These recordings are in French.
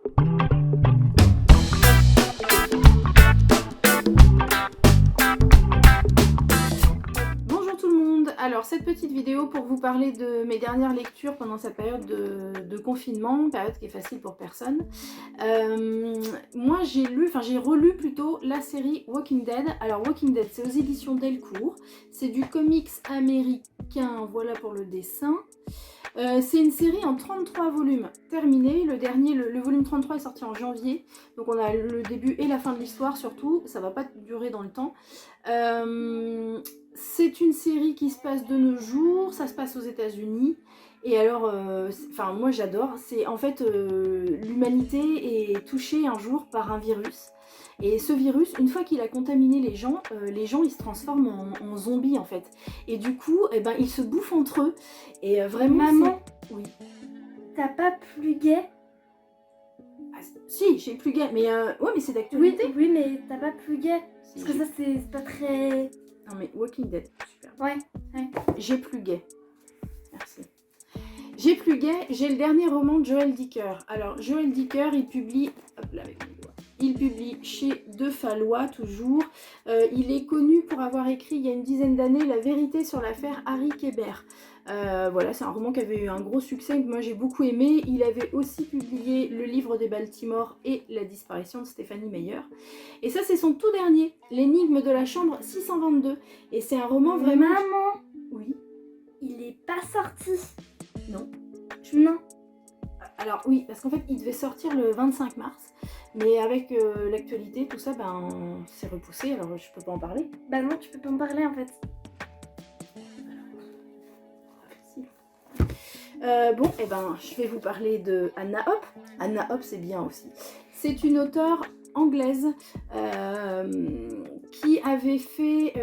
Bonjour tout le monde, alors cette petite vidéo pour vous parler de mes dernières lectures pendant cette période de confinement, période qui est facile pour personne. Moi j'ai relu plutôt la série Walking Dead. Alors Walking Dead c'est aux éditions Delcourt, c'est du comics américain, voilà pour le dessin. C'est une série en 33 volumes terminée. Le dernier, le volume 33 est sorti en janvier. Donc on a le début et la fin de l'histoire surtout. Ça va pas durer dans le temps. C'est une série qui se passe de nos jours. Ça se passe aux États-Unis. Et alors, moi j'adore. C'est en fait l'humanité est touchée un jour par un virus. Et ce virus, une fois qu'il a contaminé les gens ils se transforment en zombies en fait. Et du coup, ils se bouffent entre eux. Et vraiment, maman, oui. t'as pas Pluguet? Ah, si, j'ai Pluguet, mais ouais, mais c'est d'actualité. Oui, mais t'as pas Pluguet. Si, Parce que ça, c'est pas très... Non mais Walking Dead, super. Ouais. J'ai Pluguet. Merci. J'ai Pluguet, j'ai le dernier roman de Joël Dicker. Alors, Joël Dicker, il publie... Hop là, avec mes doigts. Il publie chez De Fallois, toujours. Il est connu pour avoir écrit, il y a une dizaine d'années, La vérité sur l'affaire Harry Kéber. Voilà, c'est un roman qui avait eu un gros succès, que moi j'ai beaucoup aimé. Il avait aussi publié Le livre des Baltimore et La disparition de Stéphanie Meyer. Et ça, c'est son tout dernier, L'énigme de la chambre 622. Et c'est un roman vraiment... Maman, Oui. il est pas sorti. Non. Non. Alors oui, parce qu'en fait, il devait sortir le 25 mars. Mais avec l'actualité, tout ça, c'est repoussé, alors je peux pas en parler. Bah non, tu peux pas en parler en fait. Je vais vous parler de Hannah Hope. Hannah Hope, c'est bien aussi. C'est une auteure anglaise qui avait fait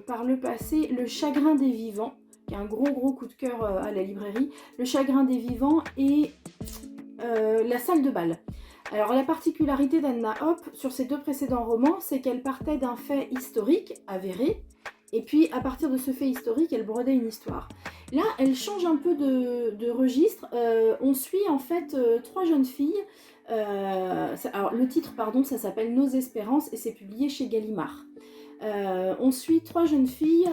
par le passé Le Chagrin des Vivants, qui est un gros coup de cœur à la librairie. Le Chagrin des Vivants et La Salle de bal. Alors la particularité d'Hannah Hope sur ces deux précédents romans, c'est qu'elle partait d'un fait historique, avéré, et puis à partir de ce fait historique, elle brodait une histoire. Là, elle change un peu de registre. On suit en fait trois jeunes filles. Alors le titre, pardon, ça s'appelle Nos Espérances et c'est publié chez Gallimard. On suit trois jeunes filles,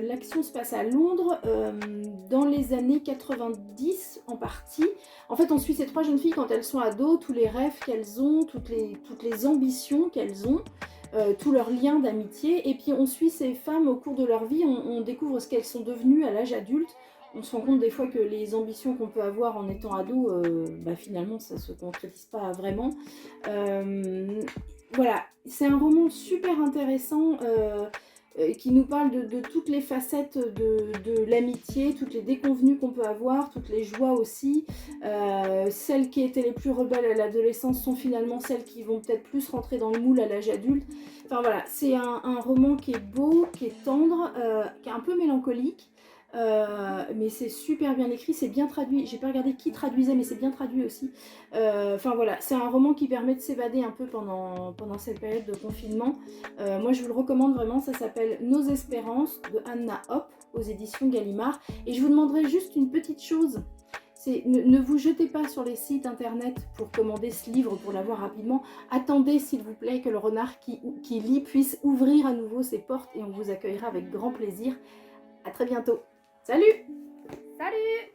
l'action se passe à Londres dans les années 90 en partie. En fait on suit ces trois jeunes filles quand elles sont ados, tous les rêves qu'elles ont, toutes les ambitions qu'elles ont, tous leurs liens d'amitié, et puis on suit ces femmes au cours de leur vie, on découvre ce qu'elles sont devenues à l'âge adulte. On se rend compte des fois que les ambitions qu'on peut avoir en étant ado, finalement ça se concrétise pas vraiment. Voilà, c'est un roman super intéressant qui nous parle de toutes les facettes de l'amitié, toutes les déconvenues qu'on peut avoir, toutes les joies aussi. Celles qui étaient les plus rebelles à l'adolescence sont finalement celles qui vont peut-être plus rentrer dans le moule à l'âge adulte. Enfin voilà, c'est un roman qui est beau, qui est tendre, qui est un peu mélancolique. Mais c'est super bien écrit, c'est bien traduit. J'ai pas regardé qui traduisait, mais c'est bien traduit aussi. Voilà, c'est un roman qui permet de s'évader un peu pendant cette période de confinement. Moi je vous le recommande vraiment, ça s'appelle Nos Espérances de Hannah Hope aux éditions Gallimard. Et je vous demanderai juste une petite chose, c'est ne vous jetez pas sur les sites internet pour commander ce livre, pour l'avoir rapidement. Attendez s'il vous plaît que le renard qui lit puisse ouvrir à nouveau ses portes et on vous accueillera avec grand plaisir. À très bientôt. Salut! Salut!